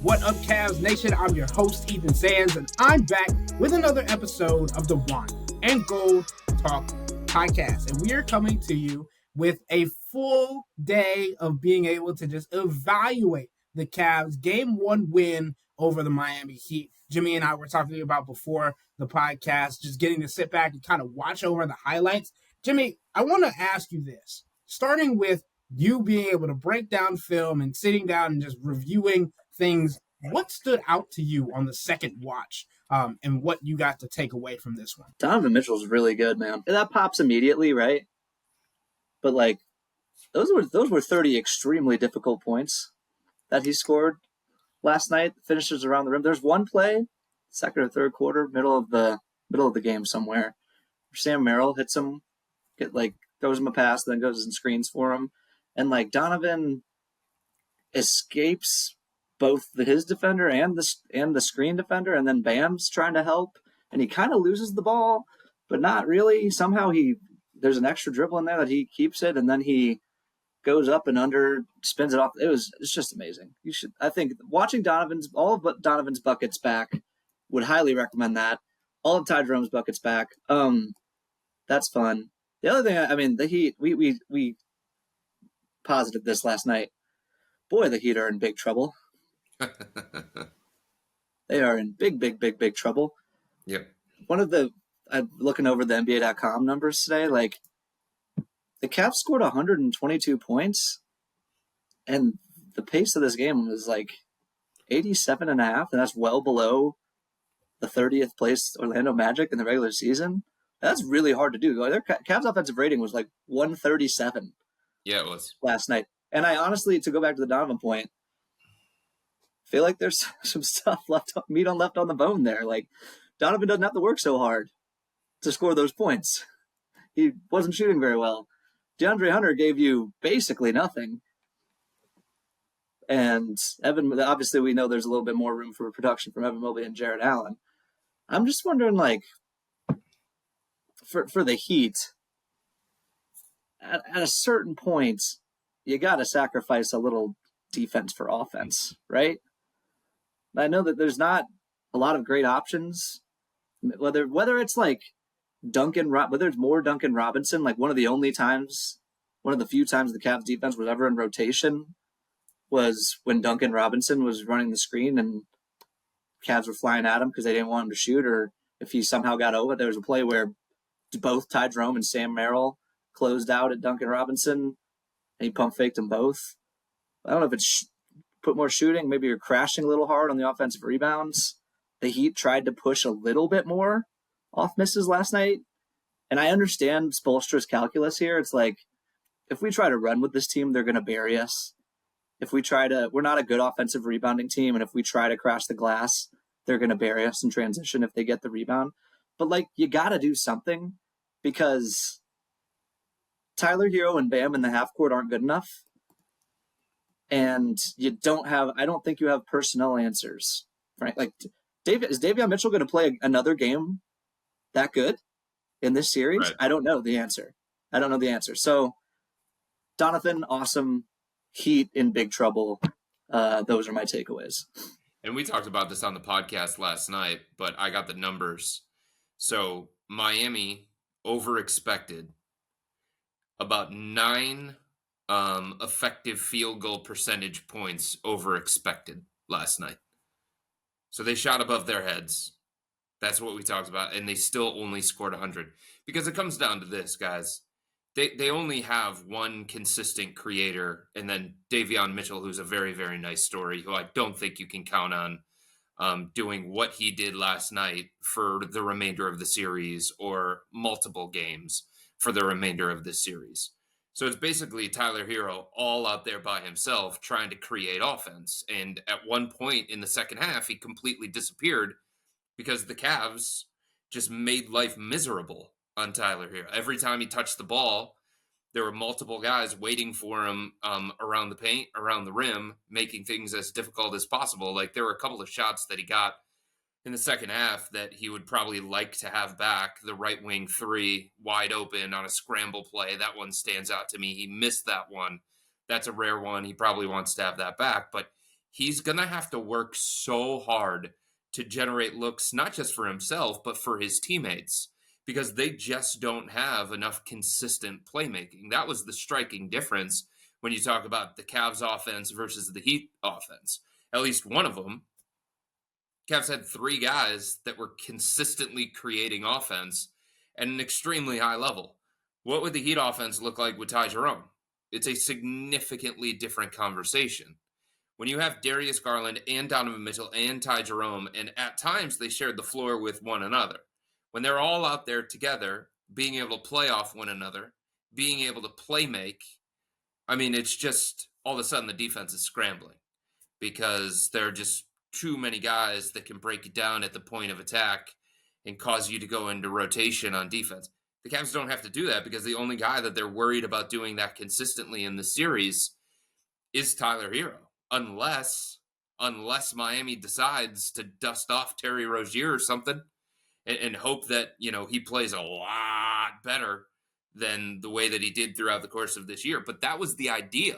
What up, Cavs Nation? I'm your host, Ethan Sands, and I'm back with another episode of the Wine and Gold Talk podcast. And we are coming to you with a full day of being able to just evaluate the Cavs' Game 1 win over the Miami Heat. Jimmy and I were talking about before the podcast, just getting to sit back and kind of watch over the highlights. Jimmy, I want to ask you this, starting with you being able to break down film and sitting down and just reviewing things. What stood out to you on the second watch, and what you got to take away from this one? Donovan Mitchell's really good, man. And that pops immediately, right? But like, those were 30 extremely difficult points that he scored last night. Finishes around the rim. There's one play, second or third quarter, middle of the game somewhere, where Sam Merrill hits him, throws him a pass, then goes and screens for him, and like Donovan escapes both his defender and the screen defender, and then Bam's trying to help, and he kind of loses the ball, but not really. Somehow there's an extra dribble in there that he keeps it, and then he goes up and under, spins it off. It's just amazing. I think watching all of Donovan's buckets back, would highly recommend that. All of Ty Jerome's buckets back. That's fun. The other thing, the Heat, we posited this last night. Boy, the Heat are in big trouble. They are in big trouble. Yep. I'm looking over the NBA.com numbers today. Like, the Cavs scored 122 points, and the pace of this game was like 87.5, and that's well below the 30th place Orlando Magic in the regular season. That's really hard to do. Their Cavs offensive rating was like 137. Yeah, it was last night. And I honestly, to go back to the Donovan point, feel like there's some stuff meat left on the bone there. Like, Donovan doesn't have to work so hard to score those points. He wasn't shooting very well. DeAndre Hunter gave you basically nothing. And Evan, obviously we know there's a little bit more room for production from Evan Mobley and Jared Allen. I'm just wondering, like, for the Heat, at a certain point, you got to sacrifice a little defense for offense, right? I know that there's not a lot of great options, whether it's like whether it's more Duncan Robinson, like one of the few times the Cavs defense was ever in rotation was when Duncan Robinson was running the screen and Cavs were flying at him because they didn't want him to shoot, or if he somehow got over. There was a play where both Ty Jerome and Sam Merrill closed out at Duncan Robinson, and he pump faked them both. I don't know if it's put more shooting. Maybe you're crashing a little hard on the offensive rebounds. The Heat tried to push a little bit more off misses last night. And I understand Spoelstra's calculus here. It's like, if we try to run with this team, they're going to bury us. We're not a good offensive rebounding team. And if we try to crash the glass, they're going to bury us in transition if they get the rebound. But like, you got to do something, because Tyler Hero and Bam in the half court aren't good enough. And I don't think you have personnel answers, right? Like, is Davion Mitchell going to play another game that good in this series? Right. I don't know the answer. So Donovan, awesome. Heat in big trouble. Those are my takeaways. And we talked about this on the podcast last night, but I got the numbers. So Miami over-expected about 9 effective field goal percentage points over-expected last night. So they shot above their heads. That's what we talked about. And they still only scored 100. Because it comes down to this, guys. They only have one consistent creator, and then Davion Mitchell, who's a very, very nice story, who I don't think you can count on doing what he did last night for the remainder of the series, or multiple games for the remainder of this series. So it's basically Tyler Hero all out there by himself trying to create offense. And at one point in the second half, he completely disappeared because the Cavs just made life miserable on Tyler Hero. Every time he touched the ball, there were multiple guys waiting for him around the paint, around the rim, making things as difficult as possible. Like, there were a couple of shots that he got in the second half that he would probably like to have back. The right wing three wide open on a scramble play. That one stands out to me. He missed that one. That's a rare one. He probably wants to have that back. But he's going to have to work so hard to generate looks, not just for himself, but for his teammates, because they just don't have enough consistent playmaking. That was the striking difference when you talk about the Cavs offense versus the Heat offense. At least one of them, Cavs had 3 guys that were consistently creating offense at an extremely high level. What would the Heat offense look like with Ty Jerome? It's a significantly different conversation. When you have Darius Garland and Donovan Mitchell and Ty Jerome, and at times they shared the floor with one another, when they're all out there together, being able to play off one another, being able to play make, I mean, it's just all of a sudden the defense is scrambling because there are just too many guys that can break you down at the point of attack and cause you to go into rotation on defense. The Cavs don't have to do that because the only guy that they're worried about doing that consistently in the series is Tyler Hero. Unless Miami decides to dust off Terry Rozier or something and hope that, he plays a lot better than the way that he did throughout the course of this year. But that was the idea.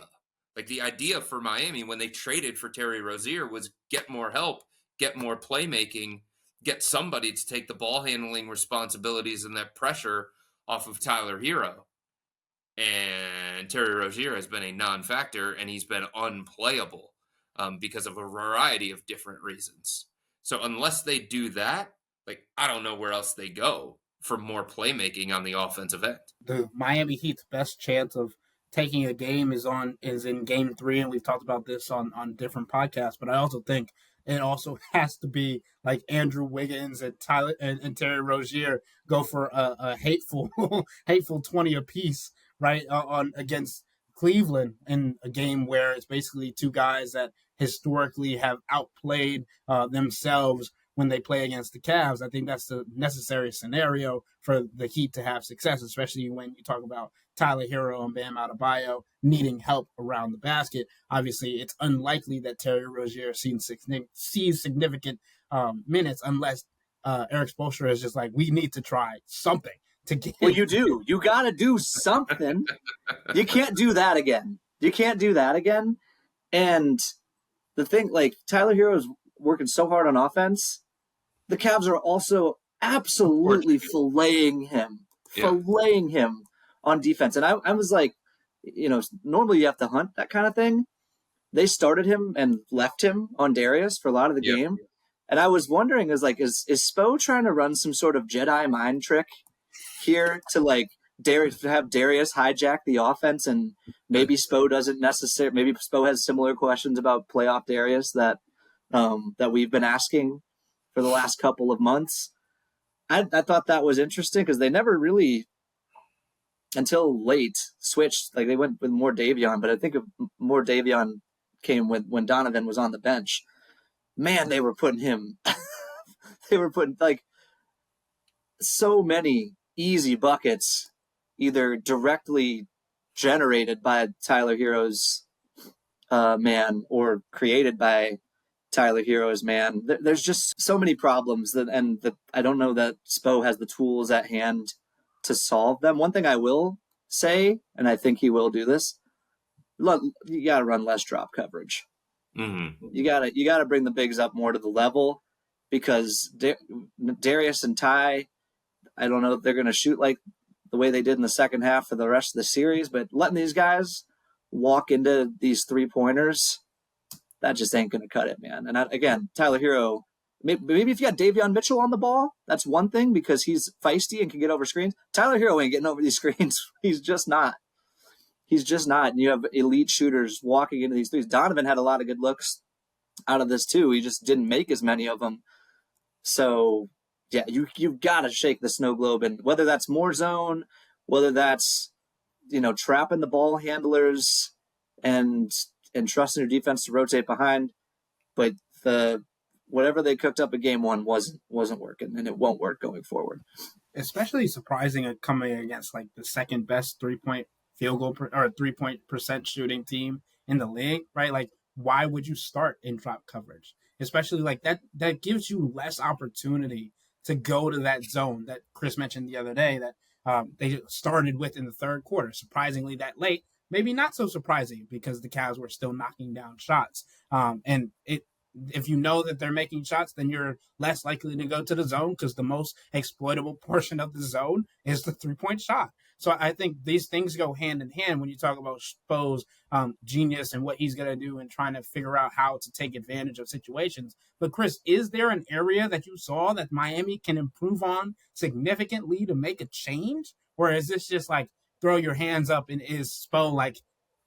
Like, the idea for Miami when they traded for Terry Rozier was get more help, get more playmaking, get somebody to take the ball handling responsibilities and that pressure off of Tyler Hero. And Terry Rozier has been a non-factor, and he's been unplayable because of a variety of different reasons. So unless they do that, I don't know where else they go for more playmaking on the offensive end. The Miami Heat's best chance of taking a game is in game 3, and we've talked about this on different podcasts, but I also think it also has to be like Andrew Wiggins and Tyler and Terry Rozier go for a hateful 20 apiece, right, on against Cleveland in a game where it's basically 2 guys that historically have outplayed themselves when they play against the Cavs. I think that's the necessary scenario for the Heat to have success, especially when you talk about Tyler Hero and Bam Adebayo needing help around the basket. Obviously, it's unlikely that Terry Rozier sees significant minutes unless Eric Spoelstra is just like, we need to try something to get. Well, you do. You got to do something. You can't do that again. And the thing, Tyler Hero is working so hard on offense. The Cavs are also absolutely filleting him on defense. And I was like, normally you have to hunt that kind of thing. They started him and left him on Darius for a lot of the game. And I was wondering, is Spo trying to run some sort of Jedi mind trick here to have Darius hijack the offense, and maybe Spo doesn't necessarily. Maybe Spo has similar questions about playoff Darius that we've been asking for the last couple of months. I thought that was interesting because they never really, until late, switched. They went with more Davion, but I think more Davion came when Donovan was on the bench. Man, they were putting him. They were putting so many easy buckets, either directly generated by Tyler Hero's man or created by Tyler Hero's man. There's just so many problems I don't know that Spo has the tools at hand to solve them. One thing I will say, and I think he will do this, you got to run less drop coverage. Mm-hmm. You got to bring the bigs up more to the level, because Darius and Ty, I don't know if they're going to shoot like the way they did in the second half for the rest of the series, but letting these guys walk into these 3-pointers, that just ain't going to cut it, man. And again, Tyler Hero, maybe if you got Davion Mitchell on the ball, that's one thing because he's feisty and can get over screens. Tyler Hero ain't getting over these screens. He's just not. And you have elite shooters walking into these threes. Donovan had a lot of good looks out of this too. He just didn't make as many of them. So, yeah, you've got to shake the snow globe, and whether that's more zone, whether that's trapping the ball handlers and trusting your defense to rotate behind, but whatever they cooked up in game 1 wasn't working, and it won't work going forward. Especially surprising coming against the second best 3-point field goal or 3-point percent shooting team in the league, right? Why would you start in drop coverage? Especially that gives you less opportunity to go to that zone that Chris mentioned the other day that they started with in the third quarter. Surprisingly that late, maybe not so surprising because the Cavs were still knocking down shots. If you know that they're making shots, then you're less likely to go to the zone because the most exploitable portion of the zone is the 3-point shot. So I think these things go hand in hand when you talk about Spo's genius and what he's going to do and trying to figure out how to take advantage of situations. But Chris, is there an area that you saw that Miami can improve on significantly to make a change? Or is this just like throw your hands up and is Spo like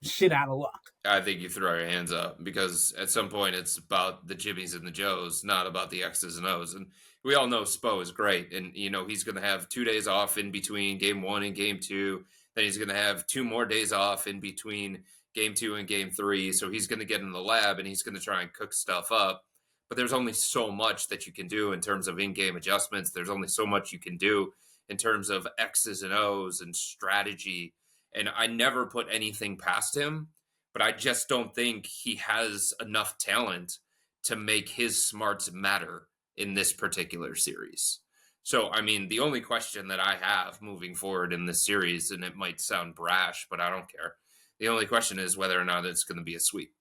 shit out of luck? I think you throw your hands up because at some point it's about the Jimmies and the Joes, not about the X's and O's. And we all know Spo is great. And, he's going to have 2 days off in between game 1 and game 2. Then he's going to have 2 more days off in between game 2 and game 3. So he's going to get in the lab and he's going to try and cook stuff up. But there's only so much that you can do in terms of in-game adjustments. There's only so much you can do in terms of X's and O's and strategy. And I never put anything past him, but I just don't think he has enough talent to make his smarts matter in this particular series. So, the only question that I have moving forward in this series, and it might sound brash, but I don't care. The only question is whether or not it's going to be a sweep.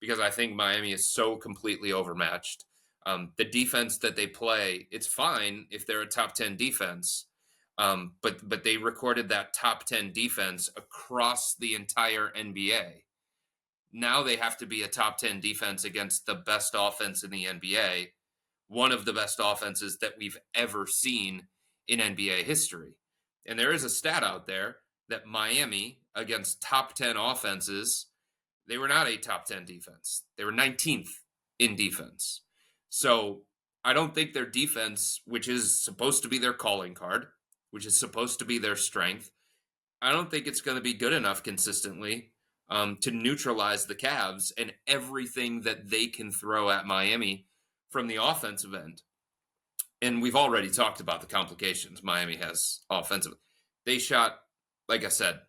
Because I think Miami is so completely overmatched. The defense that they play, it's fine if they're a top 10 defense. But they recorded that top 10 defense across the entire NBA. Now they have to be a top 10 defense against the best offense in the NBA, one of the best offenses that we've ever seen in NBA history. And there is a stat out there that Miami, against top 10 offenses, they were not a top 10 defense. They were 19th in defense. So I don't think their defense, which is supposed to be their calling card, which is supposed to be their strength, I don't think it's going to be good enough consistently to neutralize the Cavs and everything that they can throw at Miami from the offensive end. And we've already talked about the complications Miami has offensively. They shot, like I said,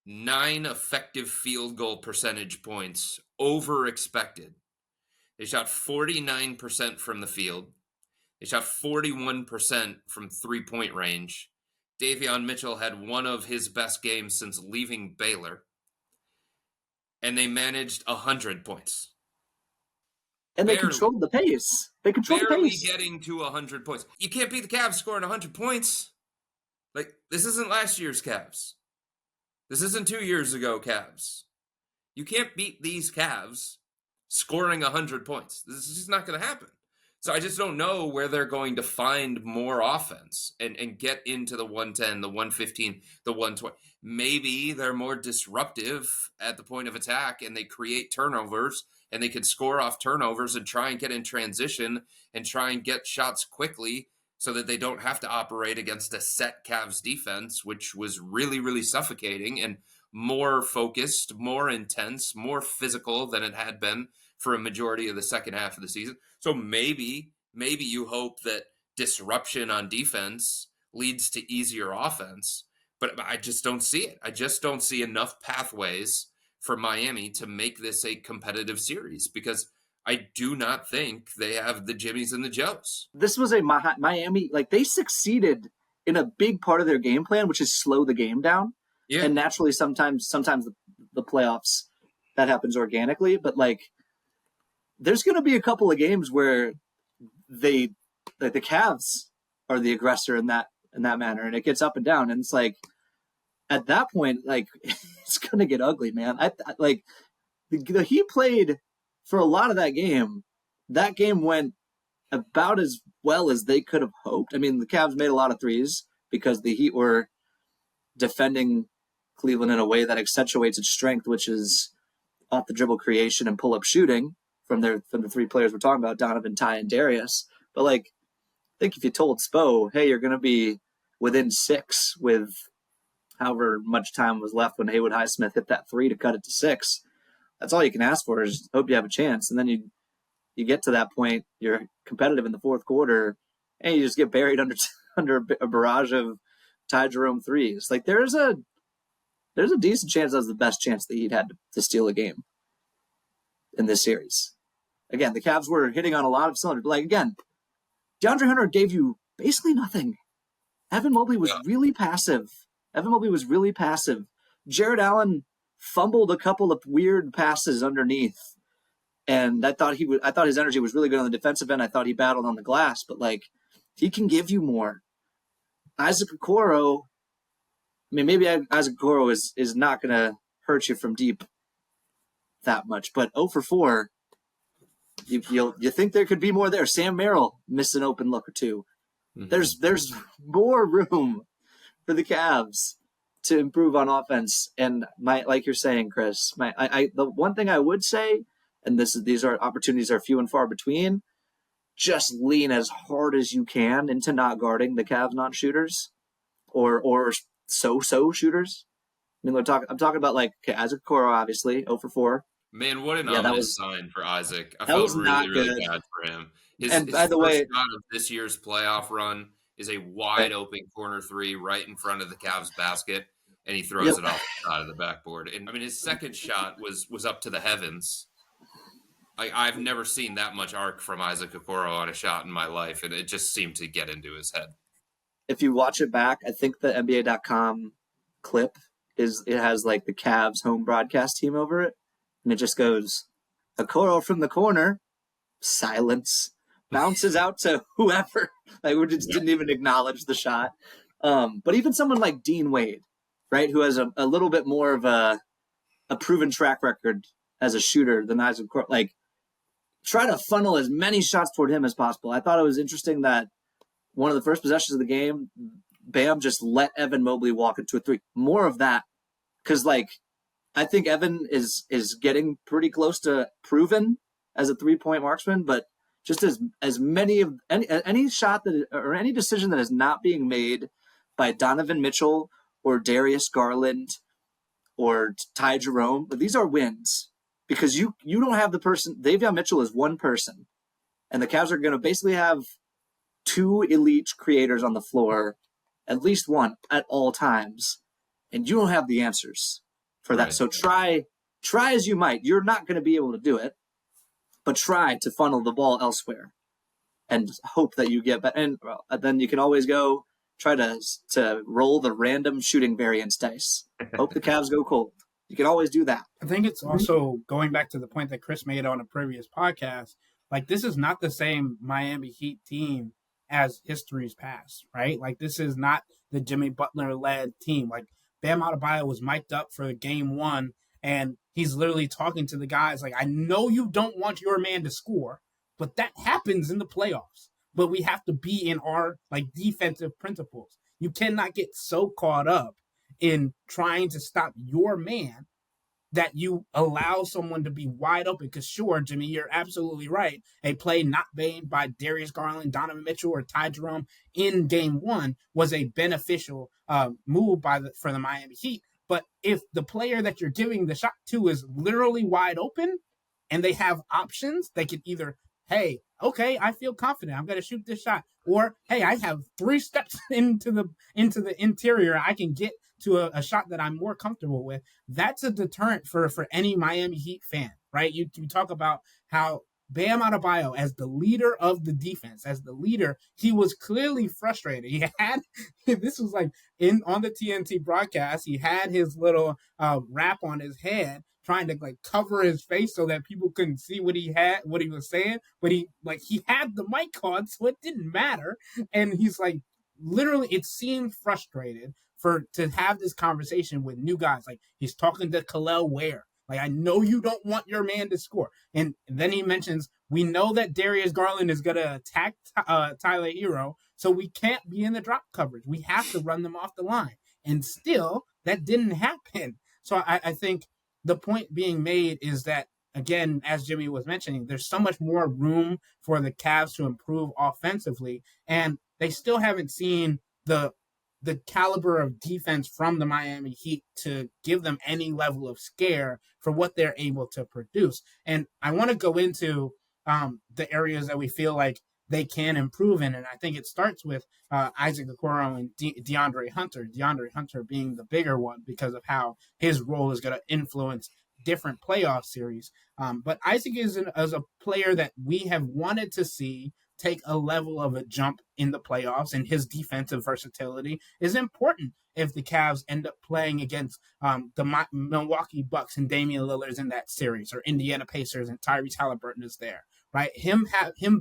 9 effective field goal percentage points over expected. They shot 49% from the field. They shot 41% from 3-point range. Davion Mitchell had one of his best games since leaving Baylor. And they managed 100 points. And they controlled the pace. They controlled the pace. Barely getting to 100 points. You can't beat the Cavs scoring 100 points. Like, this isn't last year's Cavs. This isn't 2 years ago Cavs. You can't beat these Cavs scoring 100 points. This is just not going to happen. So I just don't know where they're going to find more offense and get into the 110, the 115, the 120. Maybe they're more disruptive at the point of attack and they create turnovers and they can score off turnovers and try and get in transition and try and get shots quickly so that they don't have to operate against a set Cavs defense, which was really, really suffocating and more focused, more intense, more physical than it had been for a majority of the second half of the season. So maybe you hope that disruption on defense leads to easier offense, but I just don't see it. I just don't see enough pathways for Miami to make this a competitive series because I do not think they have the Jimmies and the Joes. This was a Miami, like they succeeded in a big part of their game plan, which is slow the game down. Yeah. And naturally, sometimes the playoffs, that happens organically, but like, there's going to be a couple of games where the Cavs are the aggressor in that manner, and it gets up and down. And it's like at that point, like it's going to get ugly, man. I like the Heat played for a lot of that game. That game went about as well as they could have hoped. I mean, the Cavs made a lot of threes because the Heat were defending Cleveland in a way that accentuates its strength, which is off the dribble creation and pull up shooting. From the 3 players we're talking about, Donovan, Ty, and Darius. But, like, I think if you told Spo, hey, you're going to be within 6 with however much time was left when Haywood Highsmith hit that 3 to cut it to 6, that's all you can ask for is hope you have a chance. And then you get to that point, you're competitive in the fourth quarter, and you just get buried under a barrage of Ty Jerome threes. Like, there's a decent chance that was the best chance the Heat had to steal a game in this series. Again, the Cavs were hitting on a lot of cylinders. But like, again, DeAndre Hunter gave you basically nothing. Evan Mobley was really passive. Jared Allen fumbled a couple of weird passes underneath, and I thought his energy was really good on the defensive end. I thought he battled on the glass, but like he can give you more. Isaac Okoro, I mean, maybe Isaac Okoro is not going to hurt you from deep that much, but 0 for 4, you think there could be more there. Sam Merrill missed an open look or two. Mm-hmm. There's more room for the Cavs to improve on offense. And like you're saying, Chris, the one thing I would say, and these opportunities are few and far between, just lean as hard as you can into not guarding the Cavs non-shooters or so shooters. I mean, I'm talking about like Isaac Okoro, obviously, 0 for 4. Man, what an ominous sign for Isaac. I that felt was really, really good. bad for him. And by the way, shot of this year's playoff run is a wide open corner 3 right in front of the Cavs basket, and he throws it off the side of the backboard. And I mean, his second shot was up to the heavens. I've never seen that much arc from Isaac Okoro on a shot in my life, and it just seemed to get into his head. If you watch it back, I think the NBA.com clip has like the Cavs home broadcast team over it, and it just goes, Okoro from the corner, silence, bounces out to whoever. Like we just didn't even acknowledge the shot. But even someone like Dean Wade, right, who has a little bit more of a proven track record as a shooter than Isaac Okoro, like try to funnel as many shots toward him as possible. I thought it was interesting that one of the first possessions of the game, Bam just let Evan Mobley walk into a 3. More of that, because like I think Evan is getting pretty close to proven as a 3-point marksman, but just as many of any shot that or any decision that is not being made by Donovan Mitchell or Darius Garland or Ty Jerome, but these are wins because you don't have the person. Davion Mitchell is one person, and the Cavs are going to basically have 2 elite creators on the floor, at least one at all times, and you don't have the answers for that. Right. So try as you might, you're not going to be able to do it, but try to funnel the ball elsewhere and hope that you get better. And then you can always go try to roll the random shooting variance dice. Hope the Cavs go cold. You can always do that. I think it's also going back to the point that Chris made on a previous podcast. Like, this is not the same Miami Heat team as history's past, right? Like, this is not the Jimmy Butler-led team. Like, Bam Adebayo was mic'd up for game 1, and he's literally talking to the guys like, I know you don't want your man to score, but that happens in the playoffs. But we have to be in our like defensive principles. You cannot get so caught up in trying to stop your man that you allow someone to be wide open. Because sure, Jimmy, you're absolutely right. A play not made by Darius Garland, Donovan Mitchell, or Ty Jerome in game 1 was a beneficial move for the Miami Heat. But if the player that you're giving the shot to is literally wide open and they have options, they can either, hey, okay, I feel confident, I'm going to shoot this shot. Or, hey, I have 3 steps into the interior. I can get to a shot that I'm more comfortable with. That's a deterrent for any Miami Heat fan, right? You talk about how Bam Adebayo, as the leader of the defense, as the leader, he was clearly frustrated. He had, this was like on the TNT broadcast, he had his little wrap on his head, trying to like cover his face so that people couldn't see what he was saying. But he had the mic on, so it didn't matter. And he's like, literally, it seemed frustrated to have this conversation with new guys. Like, he's talking to Khalil Ware. Like, I know you don't want your man to score. And then he mentions, we know that Darius Garland is going to attack Tyler Hero, so we can't be in the drop coverage. We have to run them off the line. And still, that didn't happen. So I think the point being made is that, again, as Jimmy was mentioning, there's so much more room for the Cavs to improve offensively, and they still haven't seen the caliber of defense from the Miami Heat to give them any level of scare for what they're able to produce. And I want to go into the areas that we feel like they can improve in, and I think it starts with Isaac Okoro and DeAndre Hunter. DeAndre Hunter being the bigger one because of how his role is going to influence different playoff series. But Isaac is a player that we have wanted to see take a level of a jump in the playoffs, and his defensive versatility is important if the Cavs end up playing against the Milwaukee Bucks and Damian Lillard's in that series, or Indiana Pacers and Tyrese Halliburton is there, right? Him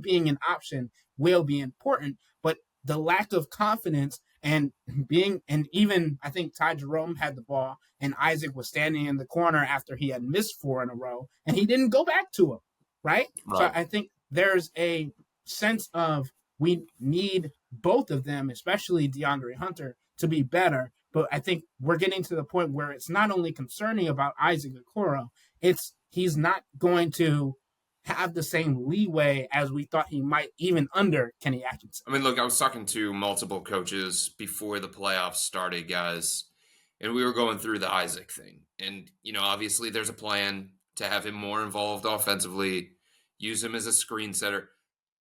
being an option will be important, but the lack of confidence and even I think Ty Jerome had the ball and Isaac was standing in the corner after he had missed 4 in a row and he didn't go back to him, right? So I think there's a sense of we need both of them, especially DeAndre Hunter, to be better. But I think we're getting to the point where it's not only concerning about Isaac Okoro, it's he's not going to have the same leeway as we thought he might, even under Kenny Atkinson. I mean, look, I was talking to multiple coaches before the playoffs started, guys, and we were going through the Isaac thing. And, obviously there's a plan to have him more involved offensively, use him as a screen setter.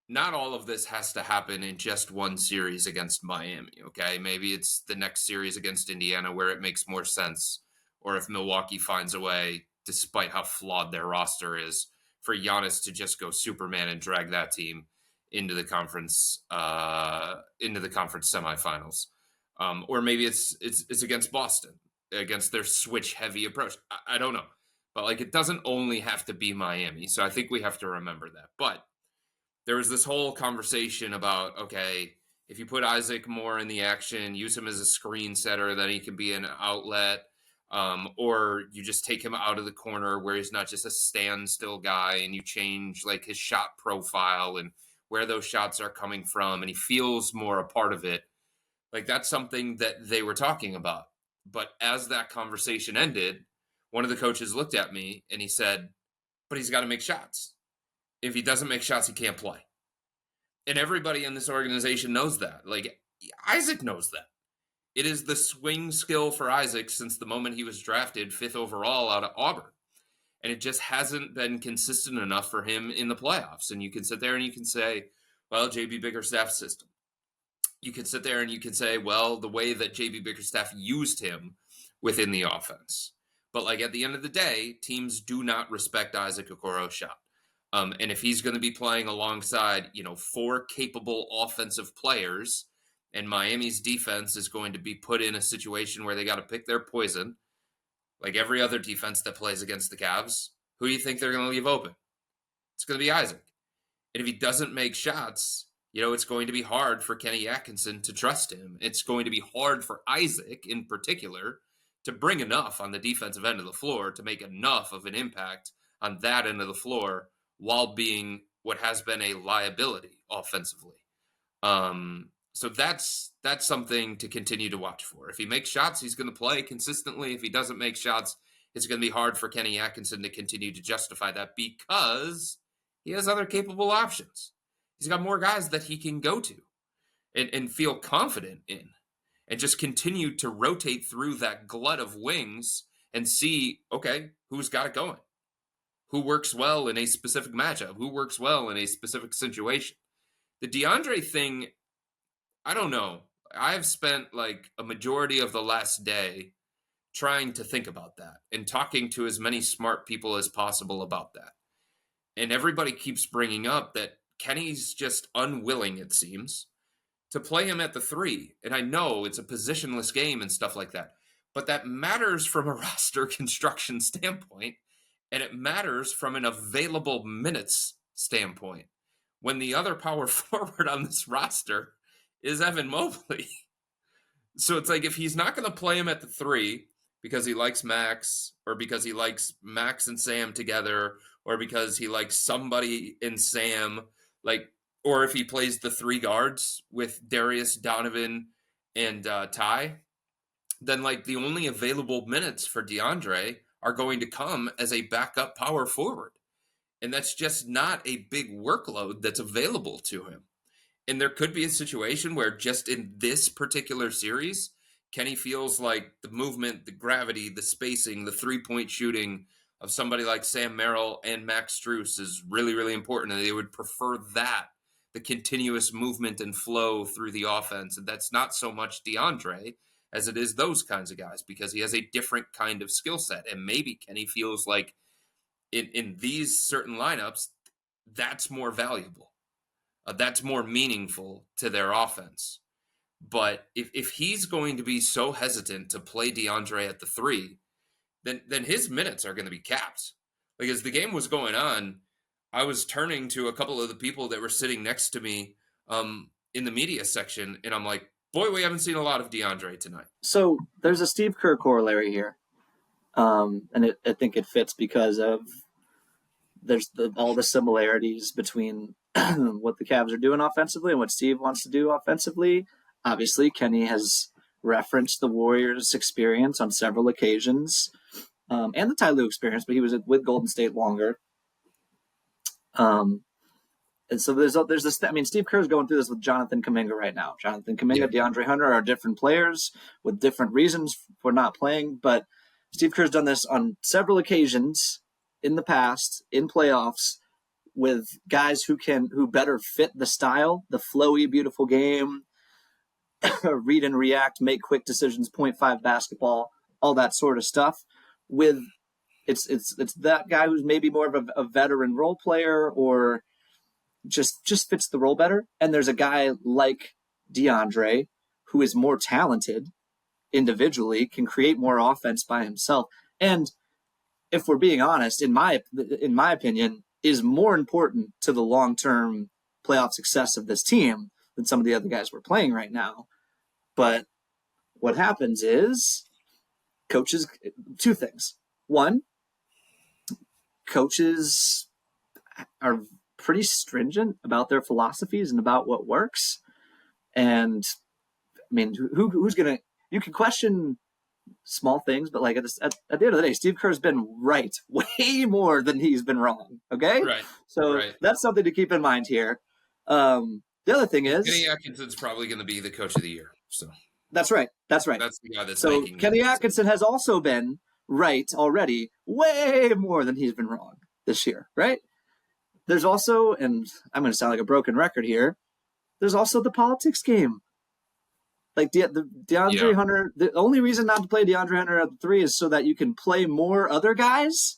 Not all of this has to happen in just one series against Miami, okay? Maybe it's the next series against Indiana where it makes more sense, or if Milwaukee finds a way, despite how flawed their roster is, for Giannis to just go Superman and drag that team into the conference semifinals, or maybe it's against Boston, against their switch heavy approach. I don't know, but it doesn't only have to be Miami. So I think we have to remember that. But there was this whole conversation about, okay, if you put Isaac more in the action, use him as a screen setter, then he can be an outlet. Or you just take him out of the corner where he's not just a standstill guy, and you change his shot profile and where those shots are coming from, and he feels more a part of it. That's something that they were talking about. But as that conversation ended, one of the coaches looked at me and he said, but he's got to make shots. If he doesn't make shots, he can't play. And everybody in this organization knows that. Isaac knows that. It is the swing skill for Isaac since the moment he was drafted 5th overall out of Auburn. And it just hasn't been consistent enough for him in the playoffs. And you can sit there and you can say, well, JB Bickerstaff's system. You can sit there and you can say, well, the way that JB Bickerstaff used him within the offense. But at the end of the day, teams do not respect Isaac Okoro's shot. And if he's going to be playing alongside, 4 capable offensive players, and Miami's defense is going to be put in a situation where they got to pick their poison, like every other defense that plays against the Cavs, who do you think they're going to leave open? It's going to be Isaac. And if he doesn't make shots, it's going to be hard for Kenny Atkinson to trust him. It's going to be hard for Isaac in particular to bring enough on the defensive end of the floor to make enough of an impact on that end of the floor while being what has been a liability offensively. So that's something to continue to watch for. If he makes shots, he's going to play consistently. If he doesn't make shots, it's going to be hard for Kenny Atkinson to continue to justify that because he has other capable options. He's got more guys that he can go to and feel confident in and just continue to rotate through that glut of wings and see, okay, who's got it going? Who works well in a specific matchup? Who works well in a specific situation? The DeAndre thing, I don't know. I've spent a majority of the last day trying to think about that and talking to as many smart people as possible about that. And everybody keeps bringing up that Kenny's just unwilling, it seems, to play him at the 3. And I know it's a positionless game and stuff like that, but that matters from a roster construction standpoint, and it matters from an available minutes standpoint when the other power forward on this roster is Evan Mobley. So it's if he's not going to play him at the 3 because he likes Max, or because he likes Max and Sam together, or because he likes somebody in Sam, or if he plays the 3 guards with Darius, Donovan, and Ty, then the only available minutes for DeAndre are going to come as a backup power forward. And that's just not a big workload that's available to him. And there could be a situation where just in this particular series, Kenny feels like the movement, the gravity, the spacing, the 3-point shooting of somebody like Sam Merrill and Max Strus is really, really important. And they would prefer that, the continuous movement and flow through the offense. And that's not so much DeAndre as it is those kinds of guys, because he has a different kind of skill set. And maybe Kenny feels like in these certain lineups, that's more valuable. that's more meaningful to their offense. But if he's going to be so hesitant to play DeAndre at the 3, then his minutes are going to be capped. Like, as the game was going on, I was turning to a couple of the people that were sitting next to me in the media section, and I'm like, boy, we haven't seen a lot of DeAndre tonight. So there's a Steve Kerr corollary here. And I think it fits because of all the similarities between what the Cavs are doing offensively and what Steve wants to do offensively. Obviously, Kenny has referenced the Warriors' experience on several occasions, and the Ty Lue experience, but he was with Golden State longer. And so there's this. I mean, Steve Kerr's going through this with Jonathan Kuminga right now. Jonathan Kuminga, DeAndre Hunter are different players with different reasons for not playing, but Steve Kerr's done this on several occasions in the past in playoffs with guys who better fit the style, the flowy, beautiful game, read and react, make quick decisions, 0.5 basketball, all that sort of stuff. With it's that guy who's maybe more of a veteran role player or just fits the role better. And there's a guy like DeAndre who is more talented individually, can create more offense by himself. And if we're being honest, in my opinion, is more important to the long-term playoff success of this team than some of the other guys we're playing right now. But what happens is coaches, two things. One, coaches are pretty stringent about their philosophies and about what works. And I mean, who's going to, you can question small things, but like at the end of the day, Steve Kerr's been right way more than he's been wrong. Okay. Right. So that's something to keep in mind here. The other thing is Kenny Atkinson's probably going to be the coach of the year. So that's right. That's right. That's the guy that's so making Kenny Atkinson has also been right already way more than he's been wrong this year. Right. There's also, and I'm going to sound like a broken record here, there's also the politics game. Like the DeAndre Hunter, the only reason not to play DeAndre Hunter at the 3 is so that you can play more other guys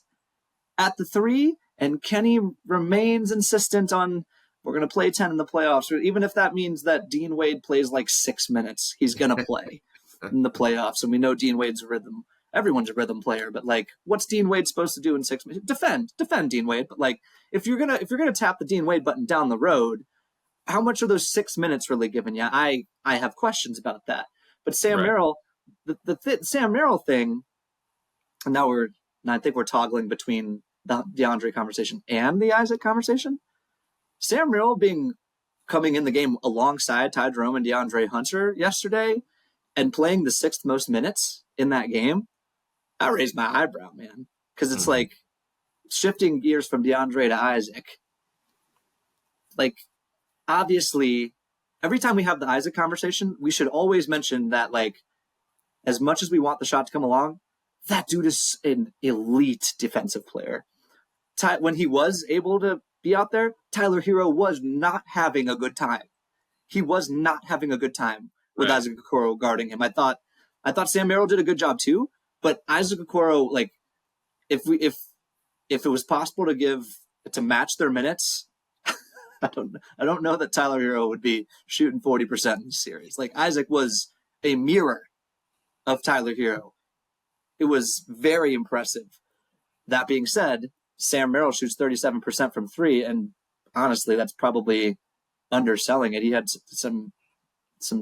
at the 3. And Kenny remains insistent on, we're going to play 10 in the playoffs. Or even if that means that Dean Wade plays like 6 minutes, he's going to play in the playoffs. And we know Dean Wade's a rhythm. Everyone's a rhythm player, but like, what's Dean Wade supposed to do in 6 minutes? Defend Dean Wade. But like, if you're gonna tap the Dean Wade button down the road, how much are those 6 minutes really giving you? I have questions about that. But Sam Merrill, the Sam Merrill thing, and I think we're toggling between the DeAndre conversation and the Isaac conversation. Sam Merrill coming in the game alongside Ty Jerome and DeAndre Hunter yesterday and playing the 6th most minutes in that game, I raised my eyebrow, man. Because it's like shifting gears from DeAndre to Isaac. Like, obviously, every time we have the Isaac conversation, we should always mention that, like, as much as we want the shot to come along, that dude is an elite defensive player. When he was able to be out there, Tyler Hero was not having a good time. He was not having a good time with Isaac Okoro guarding him. I thought Sam Merrill did a good job too, but Isaac Okoro, like, if it was possible to match their minutes, I don't know that Tyler Hero would be shooting 40% in the series. Like, Isaac was a mirror of Tyler Hero. It was very impressive. That being said, Sam Merrill shoots 37% from 3, and honestly, that's probably underselling it. He had some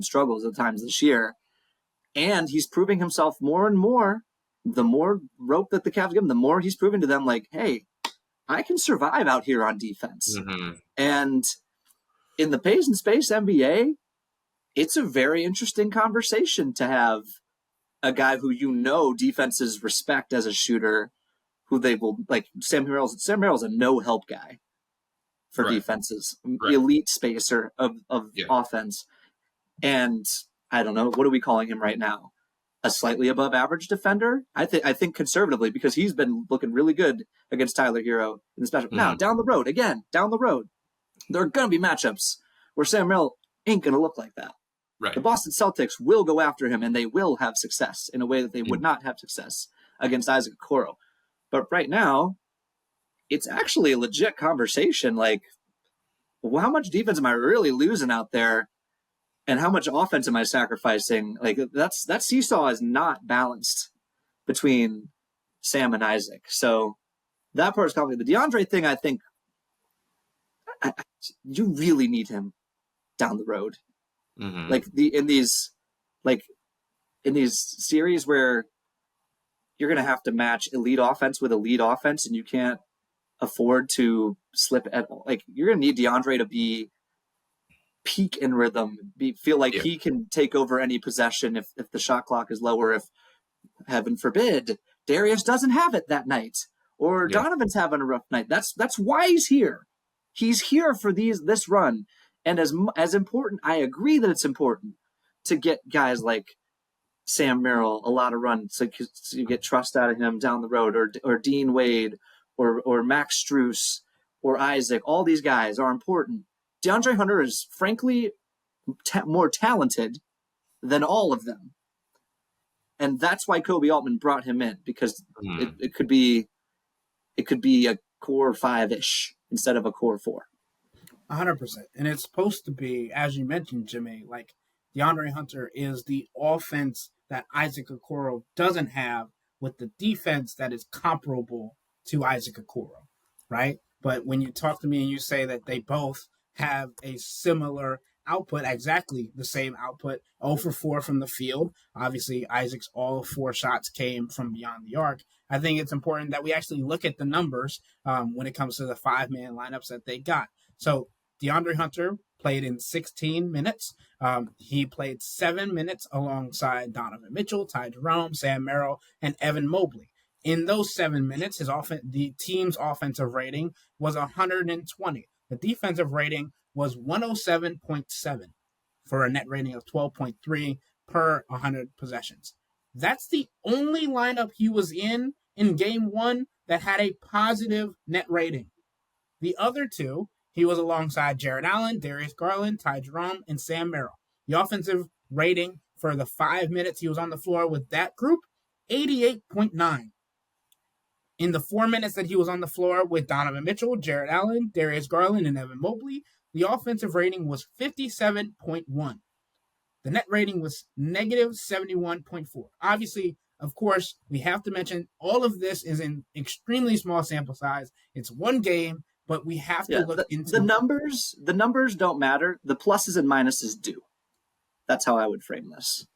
struggles at times this year, and he's proving himself more and more. The more rope that the Cavs give him, the more he's proving to them, like, hey, I can survive out here on defense. Mm-hmm. And in the pace and space NBA, it's a very interesting conversation to have a guy who defenses respect as a shooter, who they will, like, Sam Merrill's a no-help guy for defenses, elite spacer of offense. And I don't know, what are we calling him right now? A slightly above average defender? I think conservatively, because he's been looking really good against Tyler Hero in the special. Now, down the road, there are going to be matchups where Sam Merrill ain't going to look like that. Right. The Boston Celtics will go after him, and they will have success in a way that they would not have success against Isaac Okoro. But right now, it's actually a legit conversation. Like, well, how much defense am I really losing out there? And how much offense am I sacrificing? Like that seesaw is not balanced between Sam and Isaac. So that part is complicated. The DeAndre thing, I think, you really need him down the road. Mm-hmm. Like in these series where you're going to have to match elite offense with elite offense, and you can't afford to slip at all. Like you're going to need DeAndre to be peak in rhythm, feel like he can take over any possession if the shot clock is lower, if heaven forbid Darius doesn't have it that night or Donovan's having a rough night. That's why he's here. He's here for this run. And as important, I agree that it's important to get guys like Sam Merrill a lot of runs so you get trust out of him down the road, or Dean Wade or Max Strus or Isaac. All these guys are important. DeAndre Hunter is frankly more talented than all of them. And that's why Kobe Altman brought him in, because it could be a core 5-ish instead of a core 4. 100%. And it's supposed to be, as you mentioned, Jimmy, like DeAndre Hunter is the offense that Isaac Okoro doesn't have, with the defense that is comparable to Isaac Okoro, right? But when you talk to me and you say that they both have a similar output, exactly the same output, 0 for 4 from the field. Obviously, Isaac's all 4 shots came from beyond the arc. I think it's important that we actually look at the numbers when it comes to the 5-man lineups that they got. So DeAndre Hunter played in 16 minutes. He played 7 minutes alongside Donovan Mitchell, Ty Jerome, Sam Merrill, and Evan Mobley. In those 7 minutes, the team's offensive rating was 120. The defensive rating was 107.7 for a net rating of 12.3 per 100 possessions. That's the only lineup he was in game 1 that had a positive net rating. The other two, he was alongside Jared Allen, Darius Garland, Ty Jerome, and Sam Merrill. The offensive rating for the 5 minutes he was on the floor with that group, 88.9. In the 4 minutes that he was on the floor with Donovan Mitchell, Jared Allen, Darius Garland, and Evan Mobley, the offensive rating was 57.1. The net rating was negative 71.4. Obviously, of course, we have to mention all of this is an extremely small sample size. It's one game, but we have to look into the numbers. The numbers don't matter. The pluses and minuses do. That's how I would frame this.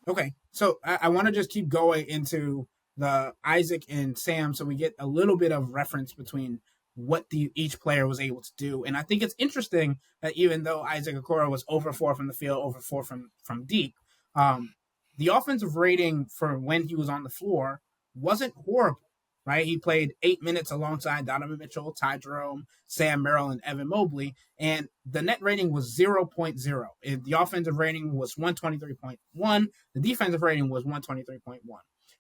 Okay, so I want to just keep going into the Isaac and Sam so we get a little bit of reference between what each player was able to do. And I think it's interesting that even though Isaac Okoro was over 4 from the field, over 4 from deep, the offensive rating for when he was on the floor wasn't horrible, right? He played 8 minutes alongside Donovan Mitchell, Ty Jerome, Sam Merrill, and Evan Mobley, and the net rating was 0.0. The offensive rating was 123.1. The defensive rating was 123.1.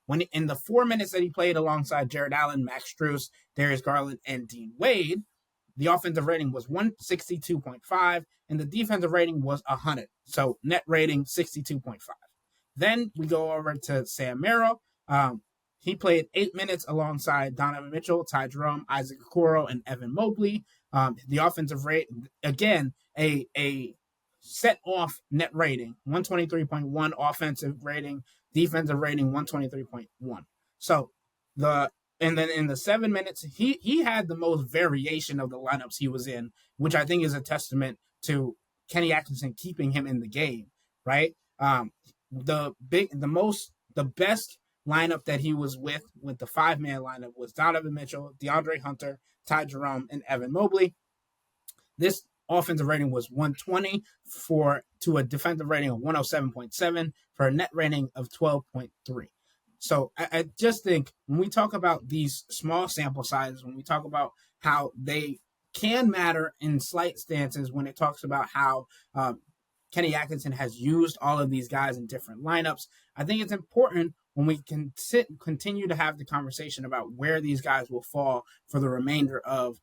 When in the 4 minutes that he played alongside Jared Allen, Max Strus, Darius Garland, and Dean Wade, the offensive rating was 162.5, and the defensive rating was 100. So net rating 62.5. Then we go over to Sam Merrill. He played 8 minutes alongside Donovan Mitchell, Ty Jerome, Isaac Okoro, and Evan Mobley. The offensive rate, again, a set off net rating, 123.1 offensive rating, defensive rating 123.1. So and then in the 7 minutes, he had the most variation of the lineups he was in, which I think is a testament to Kenny Atkinson keeping him in the game, right? The best lineup that he was with the 5-man lineup was Donovan Mitchell, DeAndre Hunter, Ty Jerome, and Evan Mobley. This offensive rating was 120 to a defensive rating of 107.7 for a net rating of 12.3. So I just think when we talk about these small sample sizes, when we talk about how they can matter in slight stances, when it talks about how Kenny Atkinson has used all of these guys in different lineups, I think it's important when we can continue to have the conversation about where these guys will fall for the remainder of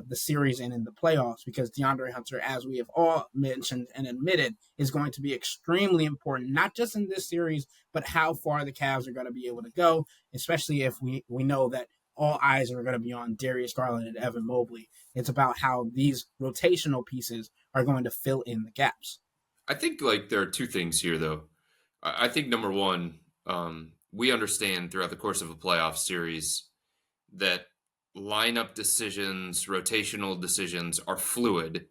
the series and in the playoffs, because DeAndre Hunter, as we have all mentioned and admitted, is going to be extremely important, not just in this series, but how far the Cavs are going to be able to go, especially if we know that all eyes are going to be on Darius Garland and Evan Mobley. It's about how these rotational pieces are going to fill in the gaps. I think like there are two things here, though. I think number one, we understand throughout the course of a playoff series that lineup decisions, rotational decisions are fluid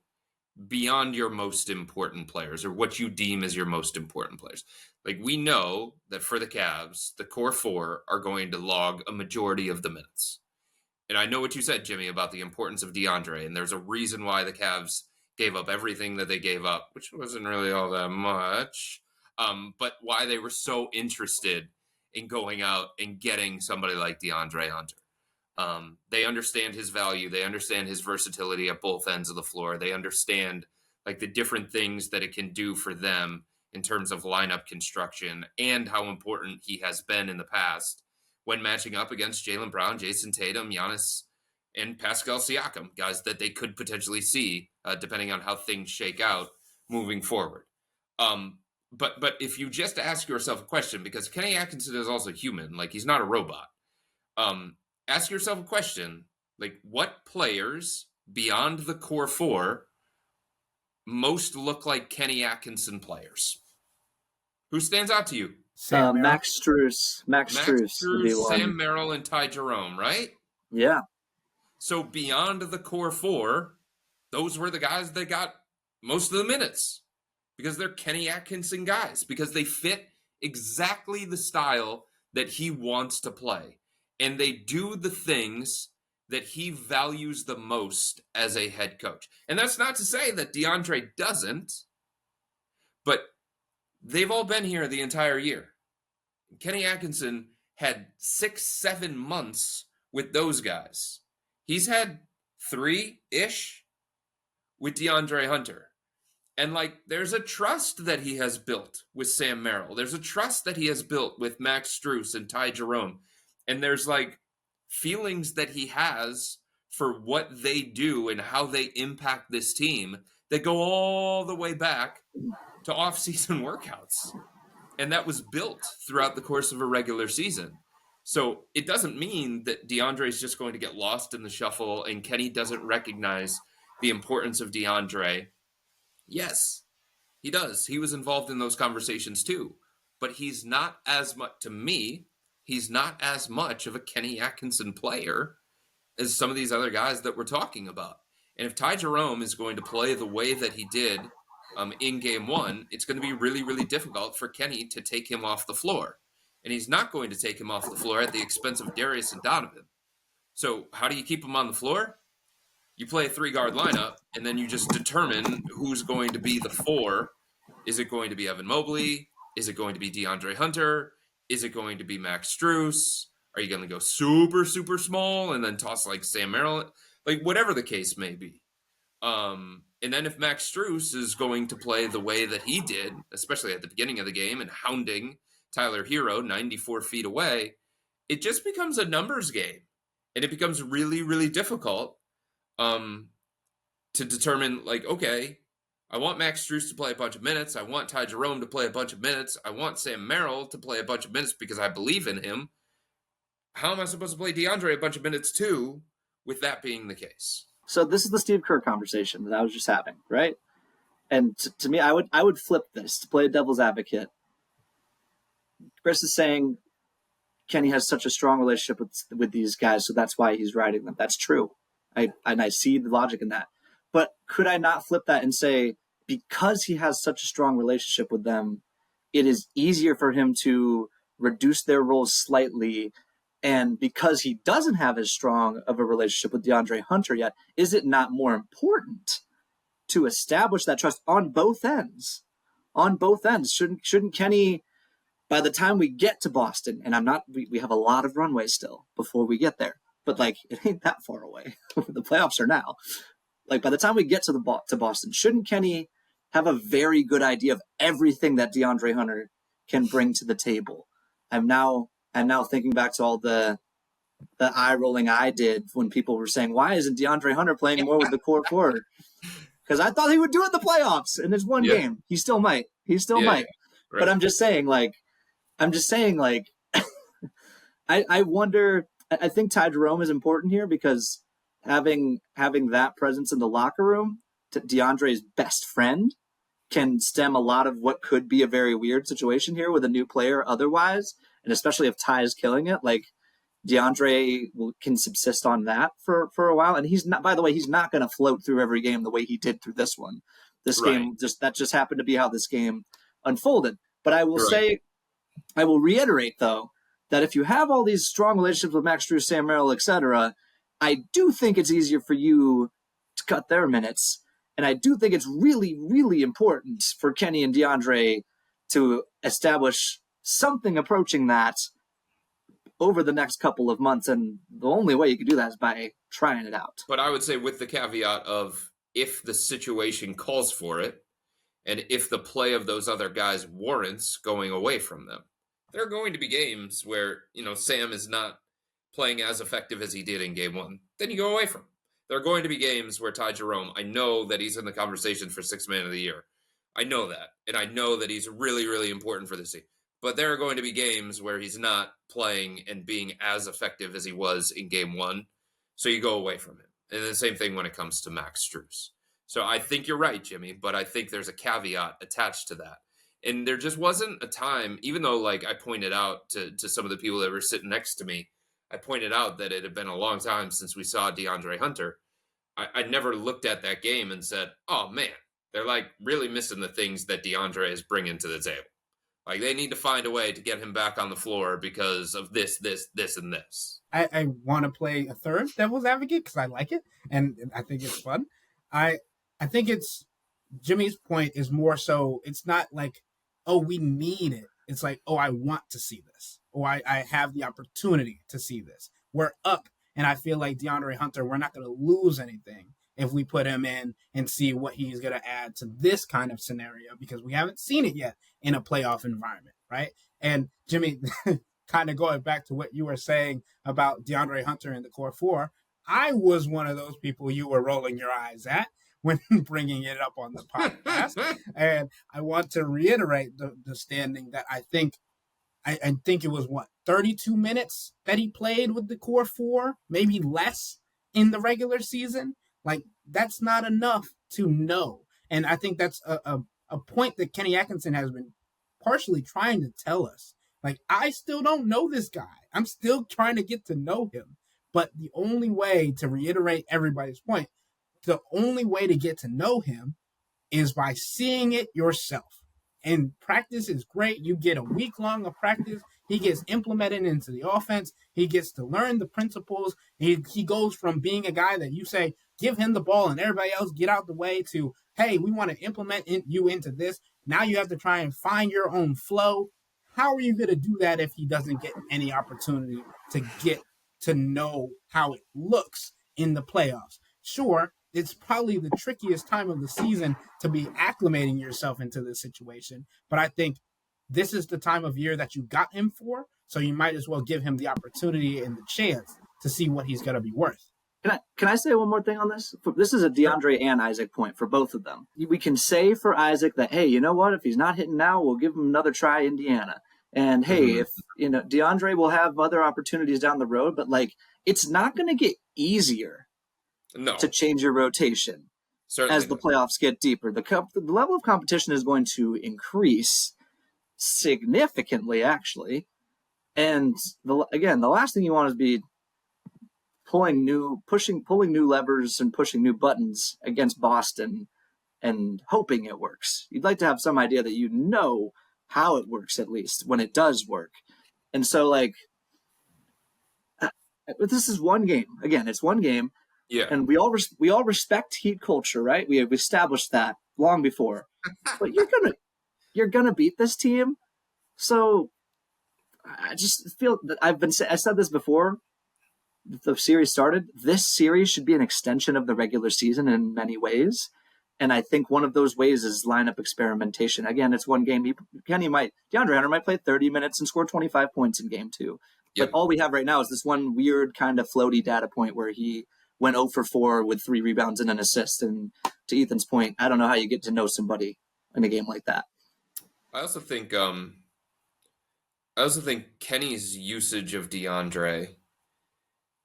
beyond your most important players or what you deem as your most important players. Like we know that for the Cavs, the core four are going to log a majority of the minutes. And I know what you said, Jimmy, about the importance of DeAndre, and there's a reason why the Cavs gave up everything that they gave up, which wasn't really all that much, but why they were so interested in going out and getting somebody like DeAndre Hunter. They understand his value. They understand his versatility at both ends of the floor. They understand like the different things that it can do for them in terms of lineup construction and how important he has been in the past when matching up against Jaylen Brown, Jason Tatum, Giannis, and Pascal Siakam, guys that they could potentially see depending on how things shake out moving forward. But if you just ask yourself a question, because Kenny Atkinson is also human, like he's not a robot. Ask yourself a question, like what players beyond the core four most look like Kenny Atkinson players? Who stands out to you? Max Strus. Max Strus would be one. Sam Merrill, and Ty Jerome, right? Yeah. So beyond the core four, those were the guys that got most of the minutes because they're Kenny Atkinson guys, because they fit exactly the style that he wants to play. And they do the things that he values the most as a head coach. And that's not to say that DeAndre doesn't, but they've all been here the entire year. Kenny Atkinson had 6-7 months with those guys. He's had 3-ish with DeAndre Hunter. And like, there's a trust that he has built with Sam Merrill. There's a trust that he has built with Max Strus and Ty Jerome. And there's like feelings that he has for what they do and how they impact this team that go all the way back to off-season workouts. And that was built throughout the course of a regular season. So it doesn't mean that DeAndre is just going to get lost in the shuffle and Kenny doesn't recognize the importance of DeAndre. Yes, he does. He was involved in those conversations too. But he's not as much, to me, he's not as much of a Kenny Atkinson player as some of these other guys that we're talking about. And if Ty Jerome is going to play the way that he did in game one, it's going to be really, really difficult for Kenny to take him off the floor. And he's not going to take him off the floor at the expense of Darius and Donovan. So how do you keep him on the floor? You play a 3-guard lineup, and then you just determine who's going to be the 4. Is it going to be Evan Mobley? Is it going to be DeAndre Hunter? Is it going to be Max Strus? Are you going to go super, super small and then toss like Sam Merrill? Like whatever the case may be. And then if Max Strus is going to play the way that he did, especially at the beginning of the game and hounding Tyler Hero 94 feet away, it just becomes a numbers game. And it becomes really, really difficult to determine, like, okay, I want Max Strus to play a bunch of minutes. I want Ty Jerome to play a bunch of minutes. I want Sam Merrill to play a bunch of minutes because I believe in him. How am I supposed to play DeAndre a bunch of minutes too, with that being the case? So this is the Steve Kerr conversation that I was just having, right? And to me, I would flip this to play a devil's advocate. Chris is saying Kenny has such a strong relationship with these guys, so that's why he's riding them. That's true. I see the logic in that. But could I not flip that and say, because he has such a strong relationship with them, it is easier for him to reduce their roles slightly. And because he doesn't have as strong of a relationship with DeAndre Hunter yet, is it not more important to establish that trust on both ends? On both ends. Shouldn't Kenny, by the time we get to Boston, and we have a lot of runway still before we get there, but like it ain't that far away. The playoffs are now. Like by the time we get to Boston, shouldn't Kenny have a very good idea of everything that DeAndre Hunter can bring to the table? I'm now thinking back to all the eye rolling I did when people were saying, why isn't DeAndre Hunter playing more with the core forward? Because I thought he would do it in the playoffs, and there's one game. He still might. Might. Right. But I'm just saying, like, I wonder, I think Ty Jerome is important here because having that presence in the locker room, DeAndre's best friend, can stem a lot of what could be a very weird situation here with a new player otherwise, and especially if Ty is killing it. Like DeAndre can subsist on that for a while, and he's not. By the way, he's not going to float through every game the way he did through this one. This game just happened to be how this game unfolded. But I will say, I will reiterate though that if you have all these strong relationships with Max Strus, Sam Merrill, etc., I do think it's easier for you to cut their minutes. And I do think it's really, really important for Kenny and DeAndre to establish something approaching that over the next couple of months. And the only way you can do that is by trying it out. But I would say with the caveat of if the situation calls for it, and if the play of those other guys warrants going away from them. There are going to be games where, Sam is not playing as effective as he did in game one. Then you go away from him. There are going to be games where Ty Jerome, I know that he's in the conversation for Sixth Man of the Year. I know that. And I know that he's really, really important for this team. But there are going to be games where he's not playing and being as effective as he was in game one. So you go away from him. And the same thing when it comes to Max Strus. So I think you're right, Jimmy, but I think there's a caveat attached to that. And there just wasn't a time, even though I pointed out to some of the people that were sitting next to me, I pointed out that it had been a long time since we saw DeAndre Hunter. I never looked at that game and said, oh man, they're really missing the things that DeAndre is bringing to the table. They need to find a way to get him back on the floor because of this, and this. I want to play a third devil's advocate because I like it and I think it's fun. I think it's Jimmy's point is more so it's not like, oh, we need it. It's like, oh, I want to see this. Or I have the opportunity to see this. We're up. And I feel like DeAndre Hunter, we're not going to lose anything if we put him in and see what he's going to add to this kind of scenario because we haven't seen it yet in a playoff environment, right? And Jimmy, kind of going back to what you were saying about DeAndre Hunter in the core four, I was one of those people you were rolling your eyes at when bringing it up on the podcast. And I want to reiterate the standing that I think it was 32 minutes that he played with the core four, maybe less in the regular season. That's not enough to know. And I think that's a point that Kenny Atkinson has been partially trying to tell us. I still don't know this guy. I'm still trying to get to know him. But the only way, to reiterate everybody's point, the only way to get to know him is by seeing it yourself. And practice is great. You get a week long of practice. He gets implemented into the offense. He gets to learn the principles. He goes from being a guy that you say, give him the ball and everybody else get out the way to, hey, we want to implement you into this. Now you have to try and find your own flow. How are you going to do that if he doesn't get any opportunity to get to know how it looks in the playoffs? Sure, it's probably the trickiest time of the season to be acclimating yourself into this situation. But I think this is the time of year that you got him for, so you might as well give him the opportunity and the chance to see what he's going to be worth. Can I say one more thing on this? This is a DeAndre and Isaac point for both of them. We can say for Isaac that, hey, you know what? If he's not hitting now, we'll give him another try, Indiana. And hey, if DeAndre will have other opportunities down the road, but it's not going to get easier to change your rotation. Certainly as the playoffs get deeper. The level of competition is going to increase significantly, actually. And the last thing you want is be pulling new levers and pushing new buttons against Boston and hoping it works. You'd like to have some idea that you know how it works, at least when it does work. And so this is one game. Again, it's one game. Yeah. And we all respect Heat culture, right? We have established that long before. But you're gonna beat this team. So I just feel that I said this before the series started. This series should be an extension of the regular season in many ways. And I think one of those ways is lineup experimentation. Again, it's one game. DeAndre Hunter might play 30 minutes and score 25 points in game two. Yep. But all we have right now is this one weird kind of floaty data point where he went 0 for 4 with 3 rebounds and an assist. And to Ethan's point, I don't know how you get to know somebody in a game like that. I also think Kenny's usage of DeAndre